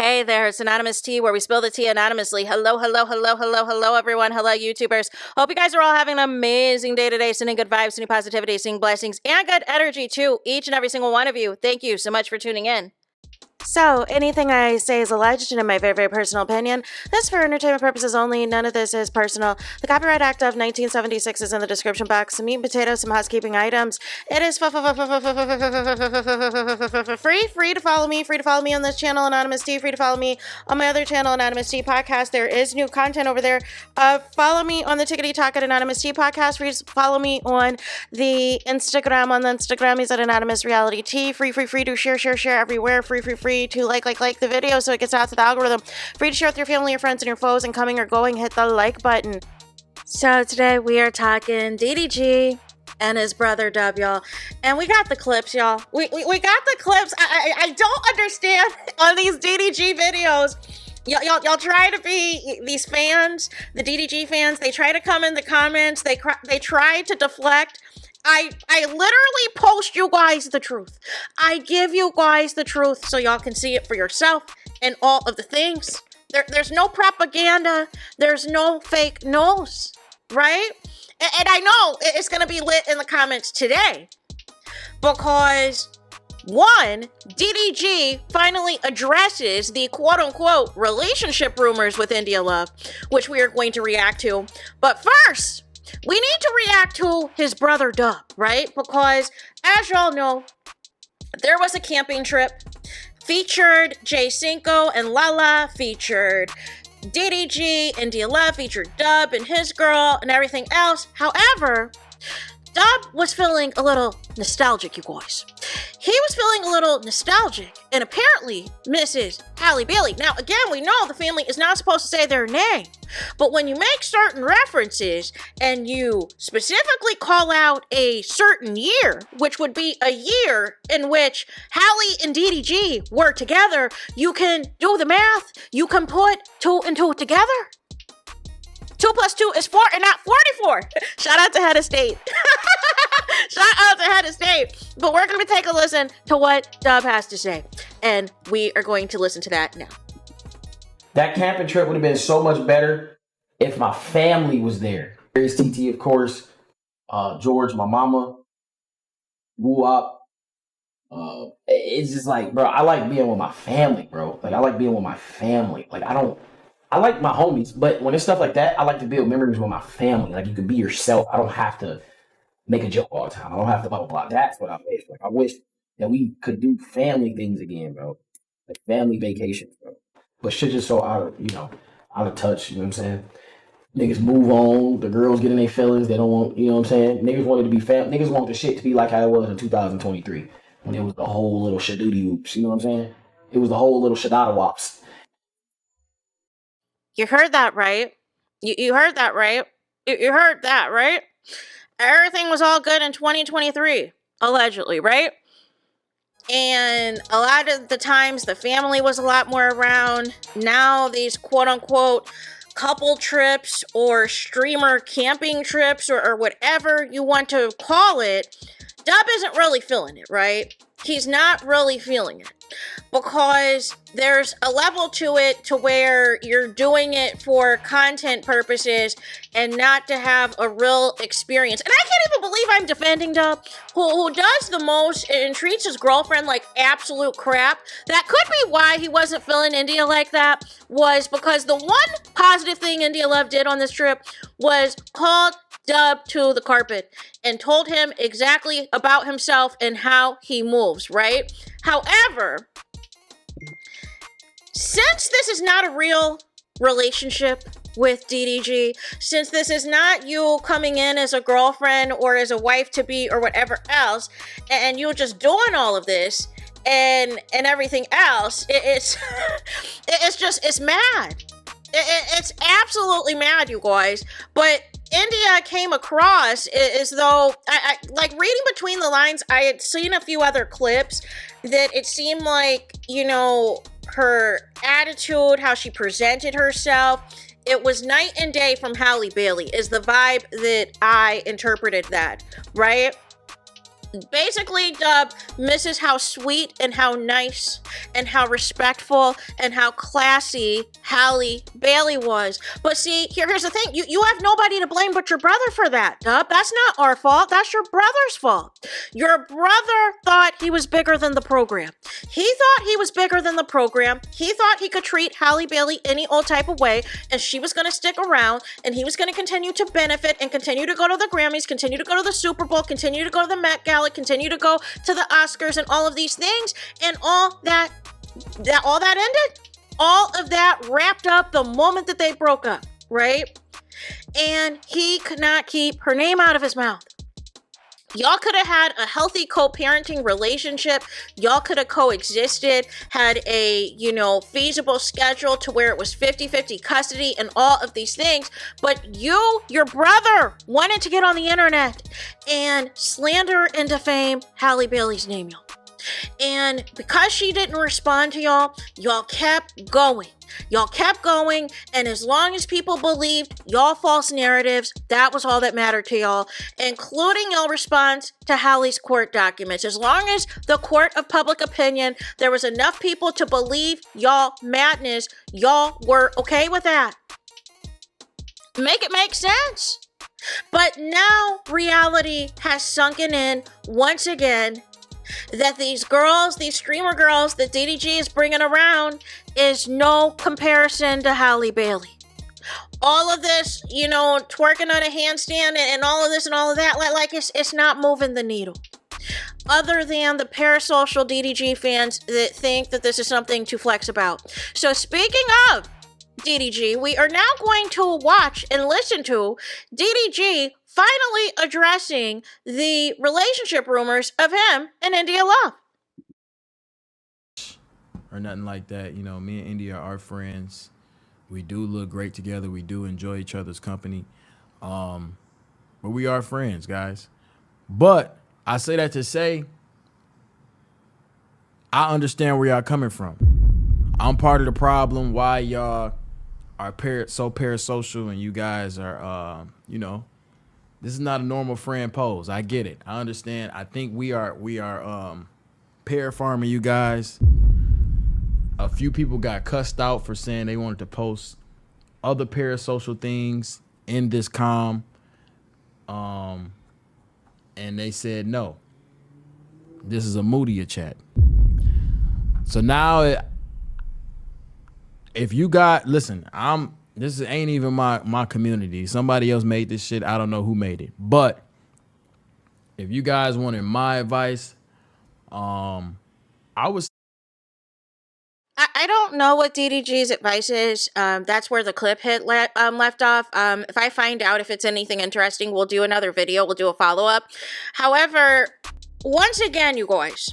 Hey there, it's Anonymous Tea, where we spill the tea anonymously. Hello, everyone. Hello, YouTubers. Hope you guys are all having an amazing day today, sending good vibes, sending positivity, sending blessings, and good energy to each and every single one of you. Thank you so much for tuning in. So, anything I say is alleged and in my very, very personal opinion. This is for entertainment purposes only. None of this is personal. The Copyright Act of 1976 is in the description box. Some meat and potatoes, some housekeeping items. It is free to follow me. Free to follow me on this channel, Anonymous Tea. Free to follow me on my other channel, Anonymous Tea Podcast. There is new content over there. Follow me on the Tickety Talk at Anonymous Tea Podcast. Free to follow me on the Instagram. On the Instagram, he's at AnonymousRealityT. Free to share everywhere. Free to like the video so it gets out to the algorithm. Free to share with your family, your friends, and your foes, and coming or going, hit the like button. So today we are talking DDG and his brother Dub, y'all. And we got the clips, y'all. We got the clips. I don't understand on these DDG videos. Y'all try to be these fans, the DDG fans. They try to come in the comments. They try to deflect. I literally post you guys the truth. I give you guys the truth so y'all can see it for yourself and all of the things. There's no propaganda. There's no fake news, right? And I know it's going to be lit in the comments today because, one, DDG finally addresses the quote-unquote relationship rumors with India Love, which we are going to react to. But first, we need to react to his brother Dub, right? Because, as y'all know, there was a camping trip, featured Jay Cinco and Lala, featured DDG, India Love, featured Dub and his girl, and everything else. However, Dub was feeling a little nostalgic, you guys. He was feeling a little nostalgic, and apparently Mrs. Halle Bailey. Now, again, we know the family is not supposed to say their name, but when you make certain references and you specifically call out a certain year, which would be a year in which Halle and DDG were together, you can do the math. You can put 2 and 2 together. 2 plus 2 is 4 and not 44. Shout out to Head of State. Shout out to Head of State. But we're going to take a listen to what Dub has to say. And we are going to listen to that now. That camping trip would have been so much better if my family was there. There's TT, of course. George, my mama. Woo-up. It's just like, bro, I like being with my family, bro. Like, I like being with my family. Like, I like my homies, but when it's stuff like that, I like to build memories with my family. Like, you can be yourself. I don't have to make a joke all the time. I don't have to blah, blah, blah. That's what I wish. Like, I wish that we could do family things again, bro. Like, family vacations, bro. But shit just so out of touch, you know what I'm saying? Niggas move on. The girls get in their feelings. They don't want, you know what I'm saying? Niggas wanted to be niggas want the shit to be like how it was in 2023 when it was the whole little shadoody oops, you know what I'm saying? It was the whole little shadada wops. You heard that, right? You heard that, right? You heard that, right? Everything was all good in 2023, allegedly, right? And a lot of the times the family was a lot more around. Now these quote-unquote couple trips or streamer camping trips or whatever you want to call it, Dub isn't really feeling it, right? He's not really feeling it. Because there's a level to it to where you're doing it for content purposes and not to have a real experience. And I can't even believe I'm defending Dub, who does the most and treats his girlfriend like absolute crap. That could be why he wasn't feeling India like that, was because the one positive thing India Love did on this trip was called Dub to the carpet and told him exactly about himself and how he moves, right? However, since this is not a real relationship with DDG, since this is not you coming in as a girlfriend or as a wife-to-be or whatever else, and you're just doing all of this and everything else, it's it's mad. It's absolutely mad, you guys. But India came across as though, I like reading between the lines, I had seen a few other clips that it seemed like, you know, her attitude, how she presented herself, it was night and day from Halle Bailey, is the vibe that I interpreted that, right? basically, Dub misses how sweet and how nice and how respectful and how classy Halle Bailey was. But see, here's the thing. You have nobody to blame but your brother for that, Dub. That's not our fault. That's your brother's fault. Your brother thought he was bigger than the program. He thought he was bigger than the program. He thought he could treat Halle Bailey any old type of way, and she was going to stick around, and he was going to continue to benefit and continue to go to the Grammys, continue to go to the Super Bowl, continue to go to the Met Gala, continue to go to the Oscars and all of these things, and all that ended. All of that wrapped up the moment that they broke up, right? And he could not keep her name out of his mouth. Y'all could have had a healthy co-parenting relationship. Y'all could have coexisted, had a, feasible schedule to where it was 50-50 custody and all of these things. But your brother, wanted to get on the internet and slander and defame Halle Bailey's name, y'all. And because she didn't respond to y'all kept going. Y'all kept going, and as long as people believed y'all false narratives, that was all that mattered to y'all, including y'all response to Halle's court documents. As long as the court of public opinion, there was enough people to believe y'all madness, y'all were okay with that. Make it make sense. But now reality has sunken in once again, that these girls, these streamer girls that DDG is bringing around is no comparison to Halle Bailey. All of this, twerking on a handstand and all of this and all of that, like it's not moving the needle. Other than the parasocial DDG fans that think that this is something to flex about. So speaking of DDG, we are now going to watch and listen to DDG finally addressing the relationship rumors of him and India Love. Or nothing like that. Me and India are friends. We do look great together. We do enjoy each other's company. But we are friends, guys. But I say that to say, I understand where y'all coming from. I'm part of the problem why y'all are so parasocial and you guys are, this is not a normal friend pose. I get it. I understand. I think we are pair farming you guys. A few people got cussed out for saying they wanted to post other parasocial things in this comm. And they said no. This is a moodier chat. So now if you got, listen, this ain't even my community. Somebody else made this shit. I don't know who made it. But if you guys wanted my advice, I don't know what DDG's advice is. That's where the clip left off. If I find out if it's anything interesting, we'll do another video. We'll do a follow-up. However, once again, you guys,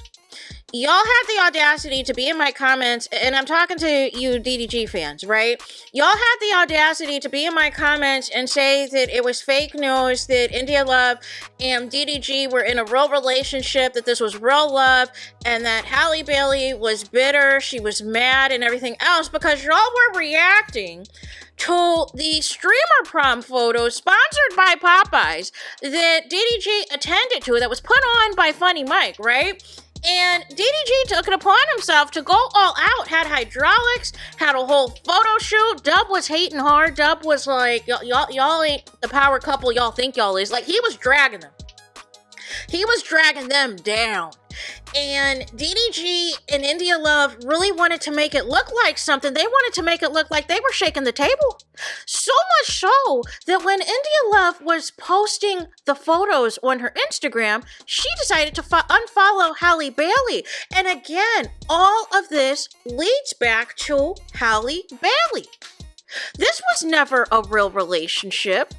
y'all had the audacity to be in my comments, and I'm talking to you DDG fans, right? Y'all had the audacity to be in my comments and say that it was fake news, that India Love and DDG were in a real relationship, that this was real love, and that Halle Bailey was bitter, she was mad, and everything else, because y'all were reacting to the streamer prom photos sponsored by Popeyes that DDG attended to, that was put on by Funny Mike, right? And DDG took it upon himself to go all out, had hydraulics, had a whole photo shoot. Dub was hating hard. Dub was like, y'all ain't the power couple y'all think y'all is. Like, he was dragging them. He was dragging them down. And DDG and India Love really wanted to make it look like something. They wanted to make it look like they were shaking the table. So much so that when India Love was posting the photos on her Instagram, she decided to unfollow Halle Bailey. And again, all of this leads back to Halle Bailey. This was never a real relationship.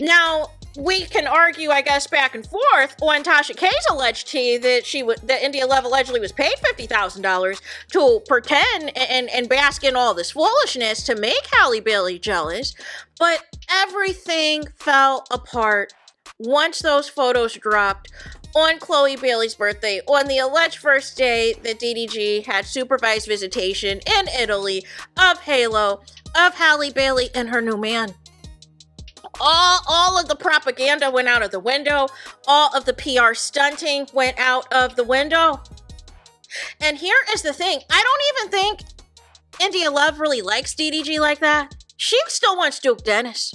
Now, we can argue, I guess, back and forth on Tasha K's alleged tea that India Love allegedly was paid $50,000 to pretend and bask in all this foolishness to make Halle Bailey jealous. But everything fell apart once those photos dropped on Chloe Bailey's birthday, on the alleged first day that DDG had supervised visitation in Italy of Halo, of Halle Bailey and her new man. All of the propaganda went out of the window. All of the PR stunting went out of the window. And here is the thing. I don't even think India Love really likes DDG like that. She still wants Duke Dennis.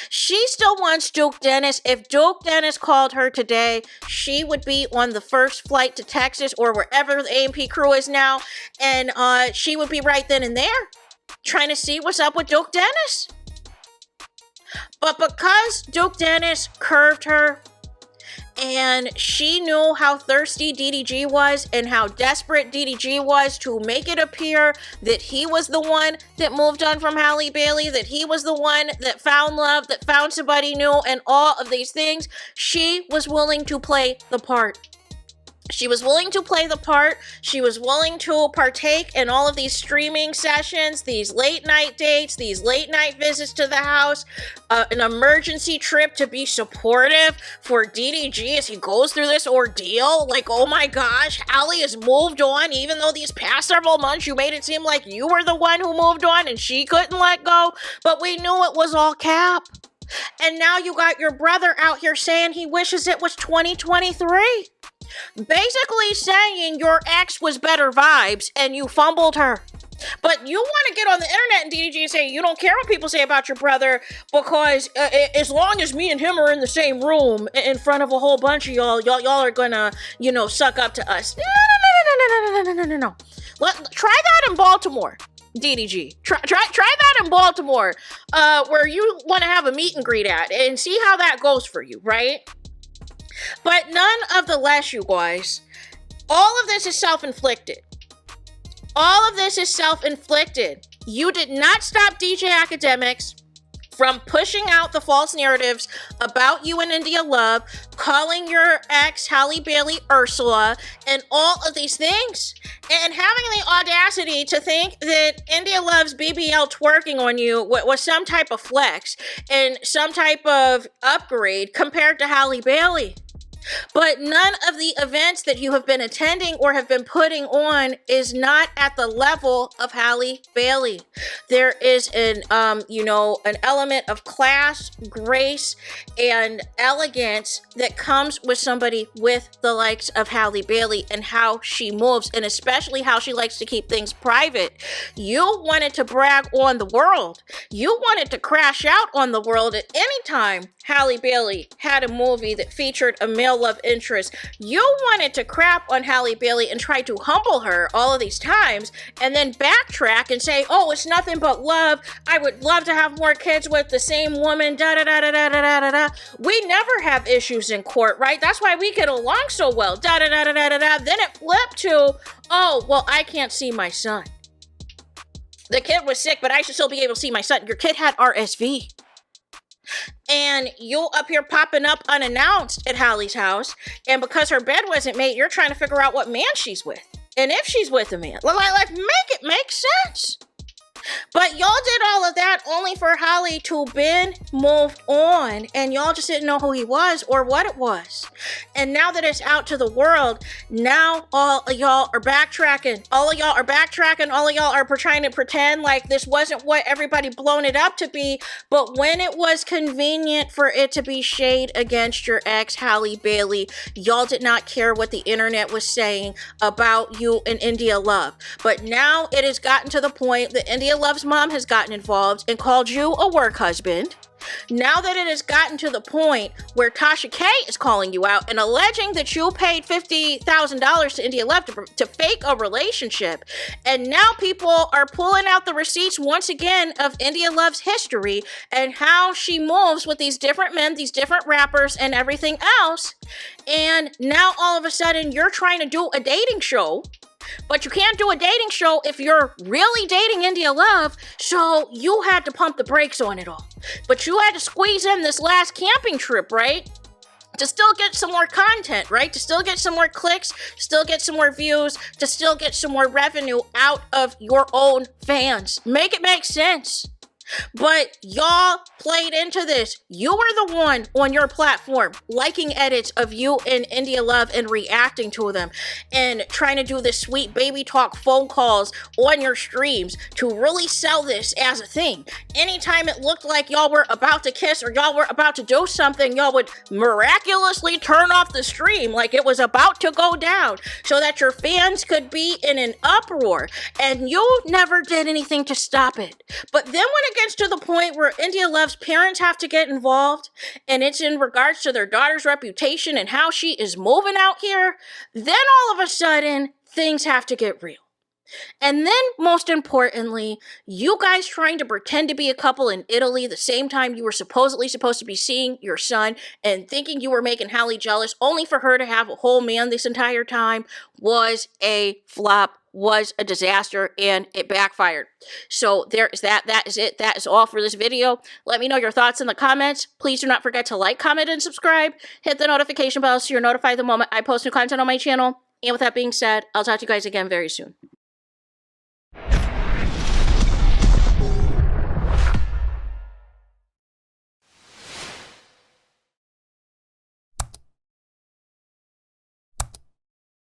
She still wants Duke Dennis. If Duke Dennis called her today, she would be on the first flight to Texas or wherever the AMP crew is now. And she would be right then and there trying to see what's up with Duke Dennis. But because Duke Dennis curved her and she knew how thirsty DDG was and how desperate DDG was to make it appear that he was the one that moved on from Halle Bailey, that he was the one that found love, that found somebody new, and all of these things, she was willing to play the part. She was willing to play the part. She was willing to partake in all of these streaming sessions, these late night dates, these late night visits to the house, an emergency trip to be supportive for DDG as he goes through this ordeal. Like, oh my gosh, Halle has moved on, even though these past several months you made it seem like you were the one who moved on and she couldn't let go. But we knew it was all cap. And now you got your brother out here saying he wishes it was 2023. Basically saying your ex was better vibes and you fumbled her. But you want to get on the internet and DDG and say you don't care what people say about your brother because as long as me and him are in the same room in front of a whole bunch of y'all are gonna, suck up to us. No. Try that in Baltimore. DDG. Try that in Baltimore, where you want to have a meet and greet at and see how that goes for you, right? But none of the less, you guys, all of this is self-inflicted. All of this is self-inflicted. You did not stop DJ Academics from pushing out the false narratives about you and India Love, calling your ex Halle Bailey Ursula, and all of these things, and having the audacity to think that India Love's BBL twerking on you was some type of flex and some type of upgrade compared to Halle Bailey. But none of the events that you have been attending or have been putting on is not at the level of Halle Bailey. There is an element of class, grace, and elegance that comes with somebody with the likes of Halle Bailey and how she moves, and especially how she likes to keep things private. You wanted to brag on the world. You wanted to crash out on the world at any time Halle Bailey had a movie that featured a male love interest. You wanted to crap on Halle Bailey and try to humble her all of these times and then backtrack and say, oh, it's nothing but love. I would love to have more kids with the same woman, da-da-da-da-da-da-da-da. We never have issues in court, right? That's why we get along so well, da-da-da-da-da-da. Then it flipped to, oh, well, I can't see my son. The kid was sick, but I should still be able to see my son. Your kid had RSV. And you up here popping up unannounced at Halle's house, and because her bed wasn't made, you're trying to figure out what man she's with, and if she's with a man. Like make it make sense. But y'all did all of that only for Halle to been moved on, and y'all just didn't know who he was or what it was. And now that it's out to the world, now all of y'all are backtracking. All of y'all are trying to pretend like this wasn't what everybody blown it up to be. But when it was convenient for it to be shade against your ex, Halle Bailey, y'all did not care what the internet was saying about you and India Love. But now it has gotten to the point that India Love's mom has gotten involved and called you a work husband. Now that it has gotten to the point where Tasha K is calling you out and alleging that you paid $50,000 to India Love to fake a relationship, and now people are pulling out the receipts once again of India Love's history and how she moves with these different men, these different rappers, and everything else, and now all of a sudden you're trying to do a dating show. But you can't do a dating show if you're really dating India Love, so you had to pump the brakes on it all. But you had to squeeze in this last camping trip, right? To still get some more content, right? To still get some more clicks, still get some more views, to still get some more revenue out of your own fans. Make it make sense. But y'all played into this. You were the one on your platform liking edits of you and India Love and reacting to them and trying to do this sweet baby talk phone calls on your streams to really sell this as a thing. Anytime it looked like y'all were about to kiss or y'all were about to do something, y'all would miraculously turn off the stream like it was about to go down so that your fans could be in an uproar. And you never did anything to stop it. But then when it gets to the point where India Love's parents have to get involved, and it's in regards to their daughter's reputation and how she is moving out here, then all of a sudden, things have to get real. And then, most importantly, you guys trying to pretend to be a couple in Italy the same time you were supposedly supposed to be seeing your son and thinking you were making Halle jealous, only for her to have a whole man this entire time, was a flop, was a disaster, and it backfired. So there is that. That is it. That is all for this video. Let me know your thoughts in the comments. Please do not forget to like, comment, and subscribe. Hit the notification bell so you're notified the moment I post new content on my channel. And with that being said, I'll talk to you guys again very soon.